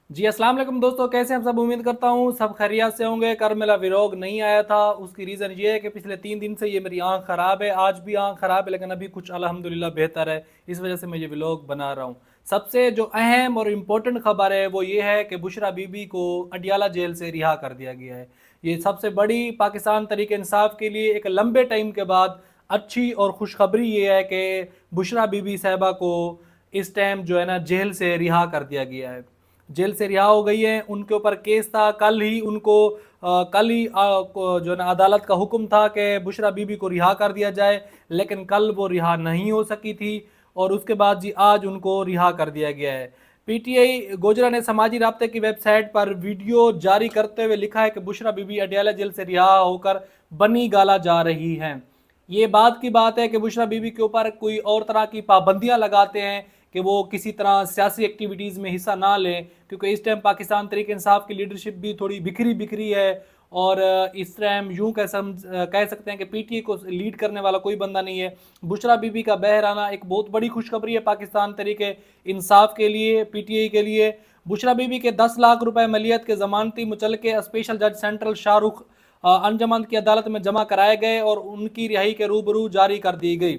جی السلام علیکم دوستوں، کیسے ہیں سب؟ امید کرتا ہوں سب خیریت سے ہوں گے۔ کل میرا ویلوگ نہیں آیا تھا، اس کی ریزن یہ ہے کہ پچھلے 3 دن سے یہ میری آنکھ خراب ہے۔ آج بھی آنکھ خراب ہے لیکن ابھی کچھ الحمدللہ بہتر ہے، اس وجہ سے میں یہ ویلوگ بنا رہا ہوں۔ سب سے جو اہم اور امپورٹنٹ خبر ہے وہ یہ ہے کہ بشریٰ بی بی کو اڈیالہ جیل سے رہا کر دیا گیا ہے۔ یہ سب سے بڑی پاکستان تحریک انصاف کے لیے ایک لمبے ٹائم کے بعد اچھی اور خوشخبری یہ ہے کہ بشریٰ بی بی صاحبہ کو اس ٹائم جو ہے نا جیل سے رہا کر دیا گیا ہے۔ جیل سے رہا ہو گئی ہیں۔ ان کے اوپر کیس تھا، کل ہی ان کو جو ہے نا عدالت کا حکم تھا کہ بشریٰ بی بی کو رہا کر دیا جائے، لیکن کل وہ رہا نہیں ہو سکی تھی اور اس کے بعد جی آج ان کو رہا کر دیا گیا ہے۔ پی ٹی آئی گوجرا نے سماجی رابطے کی ویب سائٹ پر ویڈیو جاری کرتے ہوئے لکھا ہے کہ بشریٰ بی بی اڈیالہ جیل سے رہا ہو کر بنی گالا جا رہی ہیں۔ یہ بات کی بات ہے کہ بشریٰ بی بی کے اوپر کوئی اور طرح کی پابندیاں لگاتے ہیں کہ وہ کسی طرح سیاسی ایکٹیویٹیز میں حصہ نہ لیں، کیونکہ اس ٹائم پاکستان تحریک انصاف کی لیڈرشپ بھی تھوڑی بکھری بکھری ہے اور اس ٹائم یوں کہہ سکتے ہیں کہ پی ٹی اے کو لیڈ کرنے والا کوئی بندہ نہیں ہے۔ بشریٰ بی بی کا باہر آنا ایک بہت بڑی خوشخبری ہے پاکستان تحریک انصاف کے لیے، پی ٹی آئی کے لیے۔ بشریٰ بی بی کے 10 لاکھ روپے مالیت کے ضمانتی مچلقے اسپیشل جج سینٹرل شاہ رخ انجمن کی عدالت میں جمع کرائے گئے اور ان کی رہائی کے روبرو جاری کر دی گئی۔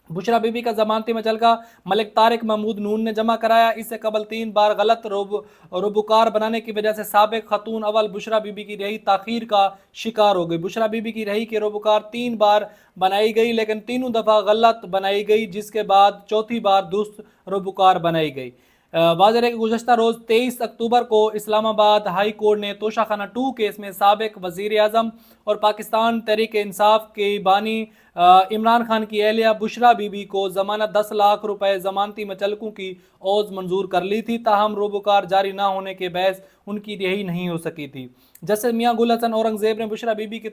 بشریٰ بی بی کا ضمانتی مچلقہ ملک طارق محمود نون نے جمع کرایا۔ اس سے قبل 3 بار غلط روبوکار بنانے کی وجہ سے سابق خاتون اول بشریٰ بی بی کی رہائی تاخیر کا شکار ہو گئی۔ بشریٰ بی بی کی رہائی کے روبوکار 3 بار بنائی گئی لیکن تینوں دفعہ غلط بنائی گئی، جس کے بعد چوتھی بار درست روبوکار بنائی گئی۔ واضح ہے کہ گزشتہ روز 23 اکتوبر کو اسلام آباد ہائی کورٹ نے توشہ خانہ 2 کیس میں سابق وزیر اعظم اور پاکستان تحریک انصاف کے بانی عمران خان کی اہلیہ بشریٰ بی بی کو ضمانت 10 لاکھ روپے ضمانتی مچلقوں کی عوض منظور کر لی تھی، تاہم روبوکار جاری نہ ہونے کے باعث ان کی رہائی نہیں ہو سکی تھی۔ جسٹس میاں گل حسن اورنگزیب نے بشریٰ بی بی کے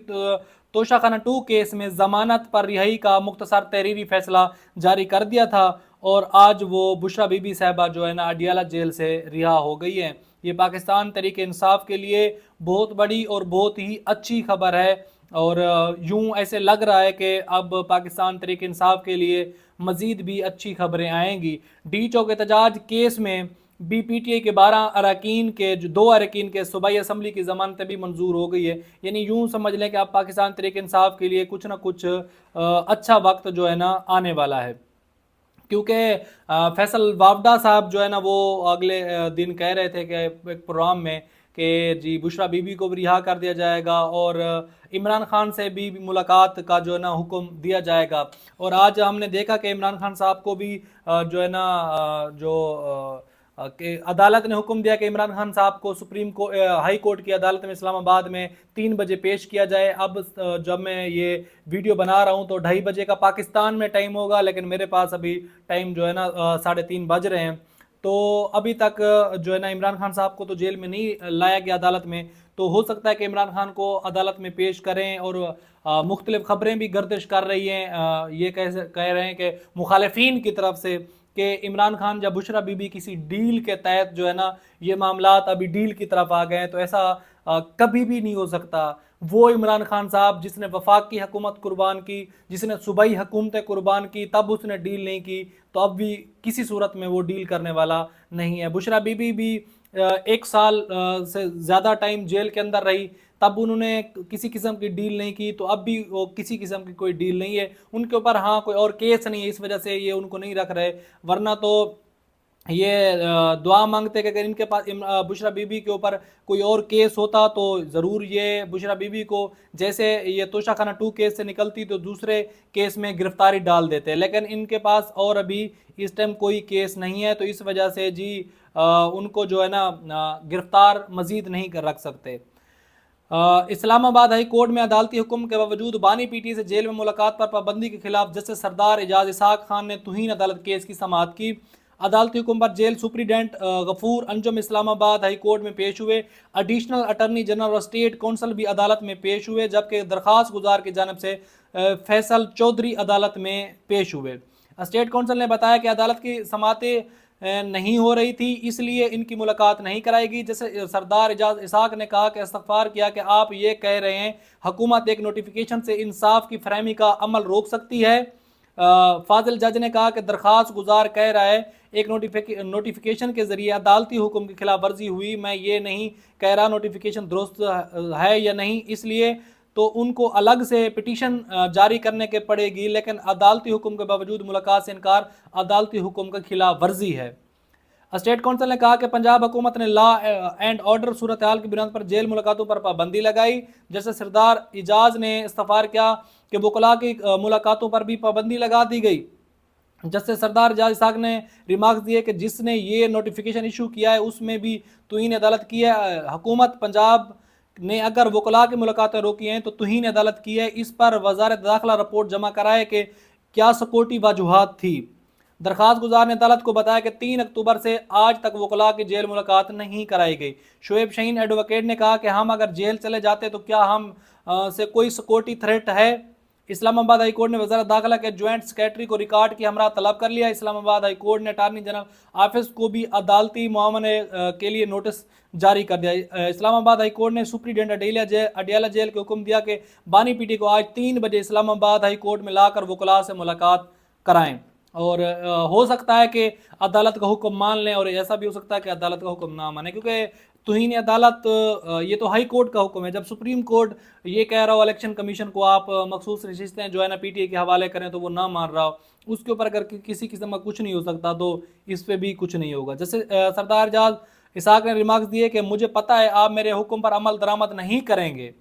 توشہ خانہ 2 کیس میں ضمانت پر رہائی کا مختصر تحریری فیصلہ جاری کر دیا تھا اور آج وہ بشریٰ بی بی صاحبہ جو ہے نا اڈیالہ جیل سے رہا ہو گئی ہیں۔ یہ پاکستان تحریک انصاف کے لیے بہت بڑی اور بہت ہی اچھی خبر ہے اور یوں ایسے لگ رہا ہے کہ اب پاکستان تحریک انصاف کے لیے مزید بھی اچھی خبریں آئیں گی۔ ڈی چوک احتجاج کیس میں بی پی ٹی اے کے 12 اراکین کے 2 اراکین کے صوبائی اسمبلی کی ضمانتیں بھی منظور ہو گئی ہے۔ یعنی یوں سمجھ لیں کہ اب پاکستان تحریک انصاف کے لیے کچھ نہ کچھ اچھا وقت جو ہے نا آنے والا ہے، کیونکہ فیصل وافدہ صاحب جو ہے نا وہ اگلے دن کہہ رہے تھے کہ ایک پروگرام میں کہ جی بشریٰ بی بی کو بھی رہا کر دیا جائے گا اور عمران خان سے بھی ملاقات کا جو ہے نا حکم دیا جائے گا۔ اور آج ہم نے دیکھا کہ عمران خان صاحب کو بھی جو ہے نا کہ عدالت نے حکم دیا کہ عمران خان صاحب کو ہائی کورٹ کی عدالت میں اسلام آباد میں 3 بجے پیش کیا جائے۔ اب جب میں یہ ویڈیو بنا رہا ہوں تو 2:30 بجے کا پاکستان میں ٹائم ہوگا، لیکن میرے پاس ابھی ٹائم جو ہے نا 3:30 بج رہے ہیں، تو ابھی تک جو ہے نا عمران خان صاحب کو تو جیل میں نہیں لایا گیا عدالت میں، تو ہو سکتا ہے کہ عمران خان کو عدالت میں پیش کریں۔ اور مختلف خبریں بھی گردش کر رہی ہیں، یہ کہہ رہے ہیں کہ مخالفین کی طرف سے کہ عمران خان یا بشریٰ بی بی کسی ڈیل کے تحت جو ہے نا یہ معاملات ابھی ڈیل کی طرف آ گئے ہیں، تو ایسا کبھی بھی نہیں ہو سکتا۔ وہ عمران خان صاحب جس نے وفاق کی حکومت قربان کی، جس نے صوبائی حکومتیں قربان کی، تب اس نے ڈیل نہیں کی، تو اب بھی کسی صورت میں وہ ڈیل کرنے والا نہیں ہے۔ بشریٰ بی بی بھی 1 سال سے زیادہ ٹائم جیل کے اندر رہی، تب انہوں نے کسی قسم کی ڈیل نہیں کی، تو اب بھی وہ کسی قسم کی کوئی ڈیل نہیں ہے ان کے اوپر۔ ہاں کوئی اور کیس نہیں ہے، اس وجہ سے یہ ان کو نہیں رکھ رہے، ورنہ تو یہ دعا مانگتے کہ اگر ان کے پاس بشریٰ بی بی کے اوپر کوئی اور کیس ہوتا تو ضرور یہ بشریٰ بی بی کو جیسے یہ توشہ خانہ 2 کیس سے نکلتی تو دوسرے کیس میں گرفتاری ڈال دیتے، لیکن ان کے پاس اور ابھی اس ٹائم کوئی کیس نہیں ہے، تو اس وجہ سے جی ان کو جو ہے نا گرفتار مزید نہیں رکھ سکتے۔ اسلام آباد ہائی کورٹ میں عدالتی حکم کے باوجود بانی پی ٹی اے سے جیل میں ملاقات پر پابندی کے خلاف جسٹس سردار اعجاز اسحاق خان نے توہین عدالت کیس کی سماعت کی۔ عدالتی حکم پر جیل سپرنٹنڈنٹ غفور انجم اسلام آباد ہائی کورٹ میں پیش ہوئے۔ ایڈیشنل اٹارنی جنرل اور اسٹیٹ کونسل بھی عدالت میں پیش ہوئے، جبکہ درخواست گزار کی جانب سے فیصل چودھری عدالت میں پیش ہوئے۔ اسٹیٹ کونسل نے بتایا کہ عدالت کی سماعتیں نہیں ہو رہی تھی، اس لیے ان کی ملاقات نہیں کرائی گئی۔ جیسے سردار اعجاز اسحاق نے کہا کہ استغفار کیا کہ آپ یہ کہہ رہے ہیں حکومت ایک نوٹیفیکیشن سے انصاف کی فراہمی کا عمل روک سکتی ہے، फाजिल जज ने कहा कि दरख्वास्त गुजार कह रहा है एक नोटिफिकेशन के जरिए अदालती हुक्म की खिलाफ वर्जी हुई, मैं ये नहीं कह रहा नोटिफिकेशन दुरुस्त है या नहीं, इसलिए तो उनको अलग से पिटीशन जारी करने के पड़ेगी, लेकिन अदालती हुक्म के बावजूद मुलाकात से इनकार अदालती हुक्म का खिलाफ वर्जी है। स्टेट काउंसिल ने कहा कि पंजाब हुकूमत ने लॉ एंड ऑर्डर सूरत हाल की बुनियाद पर जेल मुलाकातों पर पाबंदी लगाई। जैसे सरदार इजाज ने इस्तफार किया कि वकला की मुलाकातों पर भी पाबंदी लगा दी गई। जस्टिस सरदार इजाज इसाक ने रिमार्क्स दिए कि जिसने ये नोटिफिकेशन इशू किया है उसमें भी तौहीन अदालत की है। हुकूमत पंजाब ने अगर वकला की मुलाकातें रोकी हैं तो तौहीन अदालत की है। इस पर वजारत दाखिला रिपोर्ट जमा कराए कि क्या सिक्योरिटी वजूहात थी। दरख्वास्त गुजार ने अदालत को बताया कि 3 अक्टूबर से आज तक वकला की जेल मुलाकात नहीं कराई गई। शोएब शहीन एडवोकेट ने कहा कि हम अगर जेल चले जाते तो क्या हम से कोई सिक्योरिटी थ्रेट है। इस्लामाबाद हाई कोर्ट ने वज़ारत दाखिला के ज्वाइंट सेक्रेटरी को रिकॉर्ड की हमरा तलब कर लिया। इस्लामाबाद हाई कोर्ट ने अटारनी जनरल ऑफिस को भी अदालती मुआवने के लिए नोटिस जारी कर दिया। इस्लामाबाद हाई कोर्ट ने सुप्रीडेंट अडियाला जेल को हुक्म दिया कि बानी पीटी को आज 3 बजे इस्लामाबाद हाई कोर्ट में लाकर वकला से मुलाकात कराएं। और हो सकता है कि अदालत का हुक्म मान लें और ऐसा भी हो सकता है कि अदालत का हुक्म ना माने, क्योंकि तौहीन अदालत ये तो हाई कोर्ट का हुक्म है। जब सुप्रीम कोर्ट ये कह रहा हो इलेक्शन कमीशन को आप मखसूस नशिस्तें जो है ना पीटीए के हवाले करें तो वो ना मान रहा हो, उसके ऊपर अगर किसी किस्म का कुछ नहीं हो सकता तो इस पर भी कुछ नहीं होगा। जैसे सरदार इजाज इसाक ने रिमार्क्स दिए कि मुझे पता है आप मेरे हुक्म पर अमल दरामद नहीं करेंगे,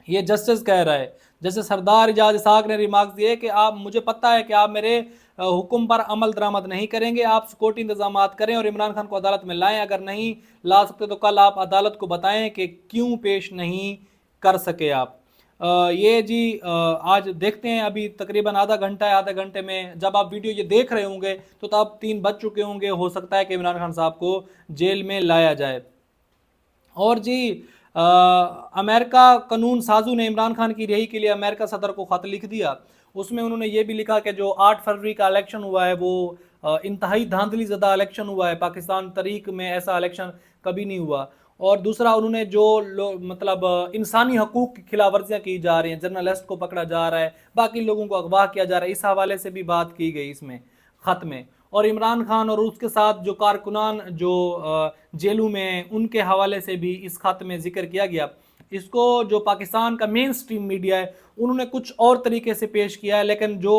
ये जस्टिस कह रहा है। जैसे सरदार इजाज इसाक ने रिमार्क्स दिए कि मुझे पता है कि आप मेरे हुक्म पर अमल दरामद नहीं करेंगे, आप सिक्योरिटी इंतजाम करें और इमरान खान को अदालत में लाएं, अगर नहीं ला सकते तो कल आप अदालत को बताएं कि क्यों पेश नहीं कर सके आप। ये जी आज देखते हैं, अभी तकरीबन आधा घंटा है, आधे घंटे में जब आप वीडियो ये देख रहे होंगे तो तब 3 बज चुके होंगे, हो सकता है कि इमरान खान साहब को जेल में लाया जाए। और जी अमेरिका कानून साजू ने इमरान खान की रिहाई के लिए अमेरिका सदर को खत लिख दिया। उसमें उन्होंने ये भी लिखा कि जो 8 फरवरी का इलेक्शन हुआ है वो इंतहाई धांधली ज़दा इलेक्शन हुआ है, पाकिस्तान तारीख में ऐसा इलेक्शन कभी नहीं हुआ। और दूसरा उन्होंने जो मतलब इंसानी हकूक़ की खिलाफ वर्जियाँ की जा रही हैं, जर्नलिस्ट को पकड़ा जा रहा है, बाकी लोगों को अगवा किया जा रहा है, इस हवाले से भी बात की गई इसमें ख़त में। और इमरान खान और उसके साथ जो कारकुनान जो जेलों में उनके हवाले से भी इस खत में जिक्र किया गया। इसको जो पाकिस्तान का मेन स्ट्रीम मीडिया है उन्होंने कुछ और तरीके से पेश किया है, लेकिन जो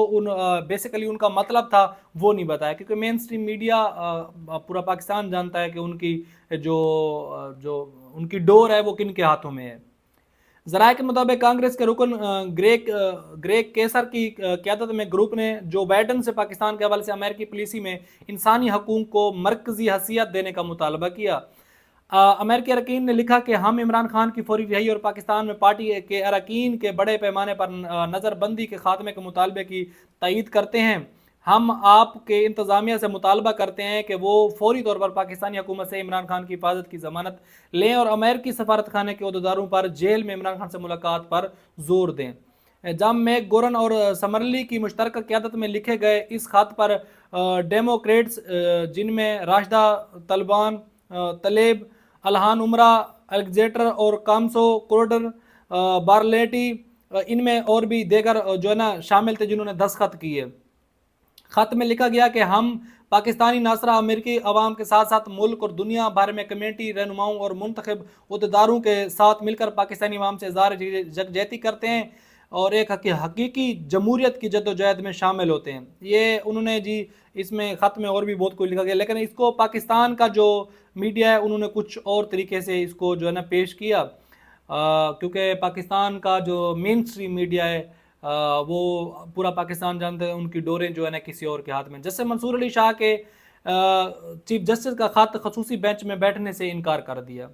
बेसिकली उनका मतलब था वो नहीं बताया, क्योंकि मेन स्ट्रीम मीडिया पूरा पाकिस्तान जानता है कि उनकी जो उनकी डोर है वो किन के हाथों में है। ज़राए के मुताबिक कांग्रेस के रुकन ग्रेग केसर की क़यादत में ग्रुप ने जो बाइडन से पाकिस्तान के हवाले से अमेरिकी पॉलिसी में इंसानी हकूक़ को मरकज़ी हैसियत देने का मुतालबा किया। अमेरिकी अरकान ने लिखा कि हम इमरान खान की फौरी रिहाई और पाकिस्तान में पार्टी के अरकान के बड़े पैमाने पर नज़रबंदी के खात्मे के मुतालबे की तईद करते हैं। हम आपके इंतज़ामिया से मुतालबा करते हैं कि वो फौरी तौर पर पाकिस्तानी हुकूमत से इमरान खान की हिफाजत की ज़मानत लें और अमेरिकी सफारत खाने के अहदेदारों पर जेल में इमरान खान से मुलाकात पर जोर दें। जब मैक गोरन और समरली की मुश्तरका क़यादत में लिखे गए इस खत पर डेमोक्रेट्स जिनमें राशिदा तलबान, तलेब, अलहान उमरा, अलेक्जेंडर और कामसो कोर्डर, बारलेटी, इनमें और भी देगर जो है ना शामिल थे जिन्होंने दस्तखत किए। खत में लिखा गया कि हम पाकिस्तानी नासरा अमेरिकी अवाम के साथ साथ मुल्क और दुनिया भर में कम्यूनिटी रहनुमाओं और मुंतखब अहदेदारों के साथ मिलकर पाकिस्तानी अवाम से इज़हार यकजहती करते हैं और एक हकीकी जमहूरियत की जद्दोजहद में शामिल होते हैं। ये उन्होंने जी इसमें ख़त में और भी बहुत कुछ लिखा गया, लेकिन इसको पाकिस्तान का जो मीडिया है उन्होंने कुछ और तरीके से इसको जो है ना पेश किया, क्योंकि पाकिस्तान का जो मेन स्ट्रीम मीडिया है वो पूरा पाकिस्तान जानते हैं उनकी डोरें जो है ना किसी और के हाथ में। जैसे मंसूर अली शाह के चीफ जस्टिस का खत खसूसी बेंच में बैठने से इनकार कर दिया।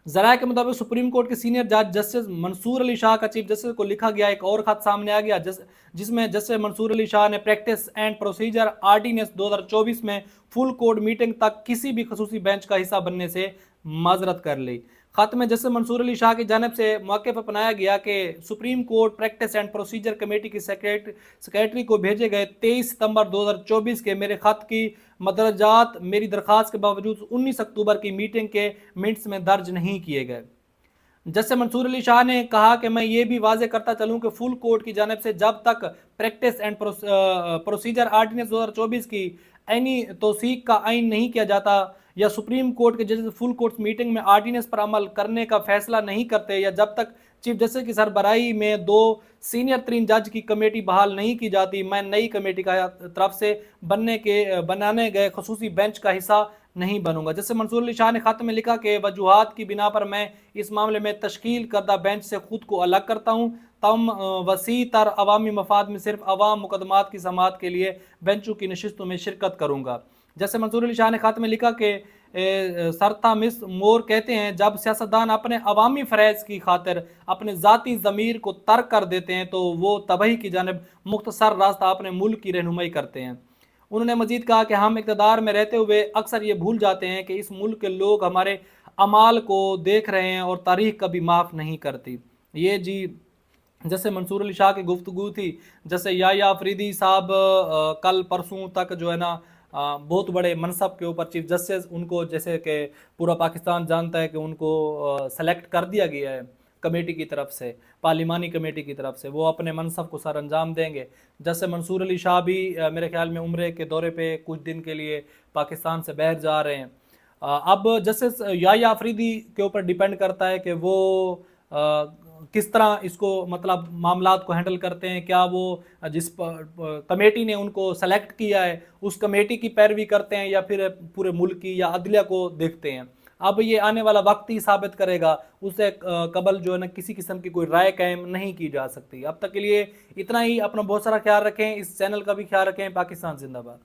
ज़राए के मुताबिक सुप्रीम कोर्ट के सीनियर जज जस्टिस मंसूर अली शाह का चीफ जस्टिस को लिखा गया एक और खत सामने आ गया जिसमें जस्टिस मंसूर अली शाह ने प्रैक्टिस एंड प्रोसीजर आर्डिनेंस 2024 में फुल कोर्ट मीटिंग तक किसी भी खसूसी बेंच का हिस्सा बनने से माजरत कर ली। खत में जस्टिस मंसूर अली शाह की जानब से मौके पर अपनाया गया कि supreme court practice and procedure committee की सेक्रेटरी को भेजे गए 23 सितंबर 2024 के मेरे खत की मदरजात मेरी दरख्वास्त के बावजूद 19 अक्टूबर की मीटिंग के मिनट्स में दर्ज नहीं किए गए। जैसे मंसूर अली शाह ने कहा कि मैं ये भी वाजे करता चलूं कि फुल कोर्ट की जानिब से जब तक प्रैक्टिस एंड प्रोसीजर आर्डिनेंस 2024 की ऐनी तौसीक का आइन नहीं किया जाता, या सुप्रीम कोर्ट के जजेस फुल कोर्ट मीटिंग में आर्डिनेंस पर अमल करने का फैसला नहीं करते, या जब तक चीफ जस्टिस की सरबराही में 2 सीनियर तरीन जज की कमेटी बहाल नहीं की जाती, मैं नई कमेटी का तरफ से बनाने गए खसूसी बेंच का हिस्सा नहीं बनूंगा। जैसे मंसूर अली शाह ने खत में लिखा कि वजूहात की बिना पर मैं इस मामले में तश्कील करदा बेंच से खुद को अलग करता हूँ, तम वसी तर अवामी मफाद में सिर्फ अवाम मुकदमात की समात के लिए बेंचों की नशिस्तों में शिरकत करूँगा। जैसे मंसूर अली शाह ने खत में लिखा कि सरता मिस मोर कहते हैं, जब सियासतदान अपने अवामी फ़रैज़ की खातिर अपने ज़ाती ज़मीर को तर्क कर देते हैं तो वो तबाही की जानब मुख्तसर रास्ता अपने मुल्क की रहनुमाई करते हैं। उन्होंने मजीद कहा कि हम इक़्तिदार में रहते हुए अक्सर ये भूल जाते हैं कि इस मुल्क के लोग हमारे अमाल को देख रहे हैं और तारीख़ कभी माफ़ नहीं करती। ये जी जैसे मंसूर अली शाह की गुफ्तगू थी। जैसे याह्या अफरीदी साहब कल परसों तक जो है ना बहुत बड़े मनसब के ऊपर चीफ जस्टिस, उनको जैसे कि पूरा पाकिस्तान जानता है कि उनको सेलेक्ट कर दिया गया है कमेटी की तरफ से, पार्लिमानी कमेटी की तरफ से, वो अपने मनसब को सर अंजाम देंगे। जैसे मंसूर अली शाह भी मेरे ख्याल में उम्रे के दौरे पे कुछ दिन के लिए पाकिस्तान से बाहर जा रहे हैं। अब जैसे याह्या अफरीदी के ऊपर डिपेंड करता है कि वो किस तरह इसको मतलब मामलात को हैंडल करते हैं। क्या वो जिस कमेटी ने उनको सेलेक्ट किया है उस कमेटी की पैरवी करते हैं, या फिर पूरे मुल्क की या अदलिया को देखते हैं। अब ये आने वाला वक्त ही साबित करेगा, उससे कबल जो है ना किसी किस्म की कोई राय कायम नहीं की जा सकती। अब तक के लिए इतना ही। अपना बहुत सारा ख्याल रखें, इस चैनल का भी ख्याल रखें। पाकिस्तान जिंदाबाद।